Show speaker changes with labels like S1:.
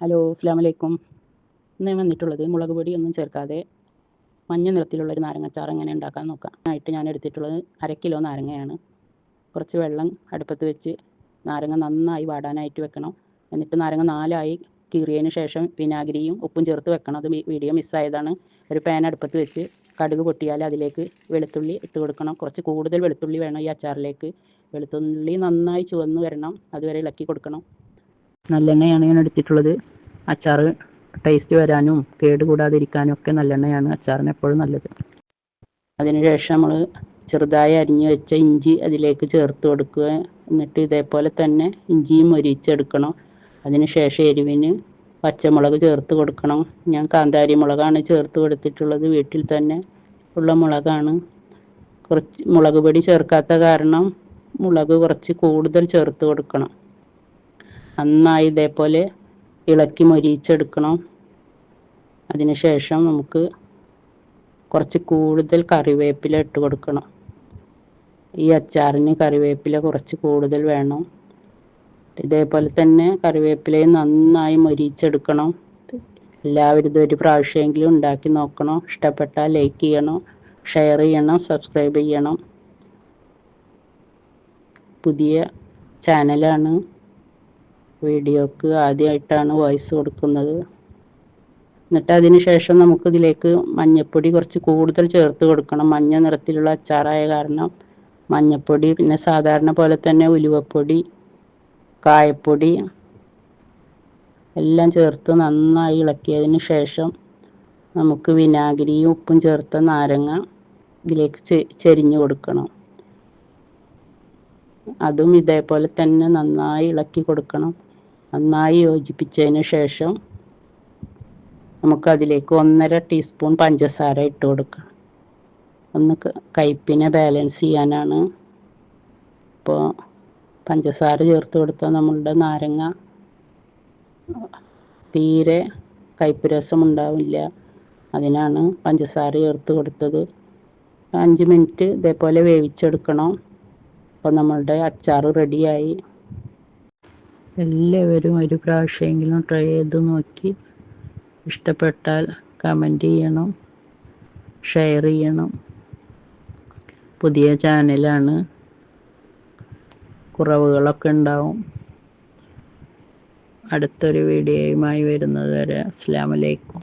S1: Hello, അസ്സലാമു അലൈക്കും. ഇന്ന് ഞാൻ വന്നിട്ടുള്ളത് മുളക് പൊടിയൊന്നും ചേർക്കാതെ മഞ്ഞ നിറത്തിലുള്ളൊരു നാരങ്ങാച്ചാർ എങ്ങനെ ഉണ്ടാക്കാൻ നോക്കാം. അതിനായിട്ട് ഞാൻ എടുത്തിട്ടുള്ളത് 1/2 കിലോ നാരങ്ങയാണ്. കുറച്ച് വെള്ളം അടുപ്പത്ത് വെച്ച് നാരങ്ങ നന്നായി വാടാനായിട്ട് വെക്കണം. എന്നിട്ട് നാരങ്ങ 4ആയി കീറിയതിന് ശേഷം വിനാഗിരിയും ഉപ്പും ചേർത്ത് വെക്കണം. അത് വീഡിയോ മിസ്സായതാണ്. ഒരു പാൻ അടുപ്പത്ത് വെച്ച് കടുക് പൊട്ടിയാൽ അതിലേക്ക് വെളുത്തുള്ളി ഇട്ട് കൊടുക്കണം. കുറച്ച് കൂടുതൽ വെളുത്തുള്ളി വേണം ഈ അച്ചാറിലേക്ക്. വെളുത്തുള്ളി നന്നായി ചുവന്ന് വരണം, അതുവരെ ഇളക്കി കൊടുക്കണം. നല്ലെണ്ണയാണ് ഞാൻ എടുത്തിട്ടുള്ളത്. അച്ചാർ ടേസ്റ്റ് വരാനും കേടുകൂടാതിരിക്കാനും ഒക്കെ നല്ലെണ്ണയാണ് അച്ചാറിന് എപ്പോഴും നല്ലത്. അതിനുശേഷം നമ്മൾ ചെറുതായി അരിഞ്ഞു വെച്ച ഇഞ്ചി അതിലേക്ക് ചേർത്ത് കൊടുക്കുക. എന്നിട്ട് ഇതേപോലെ തന്നെ ഇഞ്ചിയും മൊരിച്ചെടുക്കണം. അതിനുശേഷം എരിവിന് പച്ചമുളക് ചേർത്ത് കൊടുക്കണം. ഞാൻ കാന്താരി മുളകാണ് ചേർത്ത് കൊടുത്തിട്ടുള്ളത്. വീട്ടിൽ തന്നെ ഉള്ള മുളകാണ്. കുറച്ച് മുളക് പൊടി ചേർക്കാത്ത കാരണം മുളക് കുറച്ച് കൂടുതൽ ചേർത്ത് കൊടുക്കണം. നന്നായി ഇതേപോലെ ഇളക്കി മൊരിച്ചെടുക്കണം. അതിനുശേഷം നമുക്ക് കുറച്ച് കൂടുതൽ കറിവേപ്പില ഇട്ട് കൊടുക്കണം. ഈ അച്ചാറിന് കറിവേപ്പില കുറച്ച് കൂടുതൽ വേണം. ഇതേപോലെ തന്നെ കറിവേപ്പിലയും നന്നായി മൊരിച്ചെടുക്കണം. എല്ലാവരും ഇതൊരു പ്രാവശ്യമെങ്കിലും ഉണ്ടാക്കി നോക്കണം. ഇഷ്ടപ്പെട്ടാൽ ലൈക്ക് ചെയ്യണം, ഷെയർ ചെയ്യണം, സബ്സ്ക്രൈബ് ചെയ്യണം. പുതിയ ചാനലാണ്. വീഡിയോക്ക് ആദ്യമായിട്ടാണ് വോയിസ് കൊടുക്കുന്നത്. എന്നിട്ട് അതിന് ശേഷം നമുക്കിതിലേക്ക് മഞ്ഞൾപ്പൊടി കുറച്ച് കൂടുതൽ ചേർത്ത് കൊടുക്കണം. മഞ്ഞ നിറത്തിലുള്ള അച്ചാറായ കാരണം മഞ്ഞൾപ്പൊടി, പിന്നെ സാധാരണ പോലെ തന്നെ ഉലുവപ്പൊടി, കായപ്പൊടി എല്ലാം ചേർത്ത് നന്നായി ഇളക്കിയതിന് ശേഷം നമുക്ക് വിനാഗിരിയും ഉപ്പും ചേർത്ത നാരങ്ങ ഇതിലേക്ക് ചെരിഞ്ഞു കൊടുക്കണം. അതും ഇതേപോലെ തന്നെ നന്നായി ഇളക്കി കൊടുക്കണം. നന്നായി യോജിപ്പിച്ചതിന് ശേഷം നമുക്കതിലേക്ക് 1.5 ടീസ്പൂൺ പഞ്ചസാര ഇട്ട് കൊടുക്കാം. ഒന്ന് കയ്പിനെ ബാലൻസ് ചെയ്യാനാണ്. ഇപ്പോൾ പഞ്ചസാര ചേർത്ത് കൊടുത്താൽ നമ്മളുടെ നാരങ്ങ തീരെ കയ്പ്പ് രസം ഉണ്ടാവില്ല. അതിനാണ് പഞ്ചസാര ചേർത്ത് കൊടുത്തത്. 5 മിനിറ്റ് ഇതേപോലെ വേവിച്ചെടുക്കണം. അപ്പോൾ നമ്മളുടെ അച്ചാർ റെഡിയായി. എല്ലാവരും ഒരു പ്രാവശ്യമെങ്കിലും ട്രൈ ചെയ്ത് നോക്കി ഇഷ്ടപ്പെട്ടാൽ കമൻറ്റ് ചെയ്യണം, ഷെയർ ചെയ്യണം. പുതിയ ചാനലാണ്, കുറവുകളൊക്കെ ഉണ്ടാവും. അടുത്തൊരു വീഡിയോയുമായി വരുന്നത് വരെ അസ്സലാമു അലൈക്കും.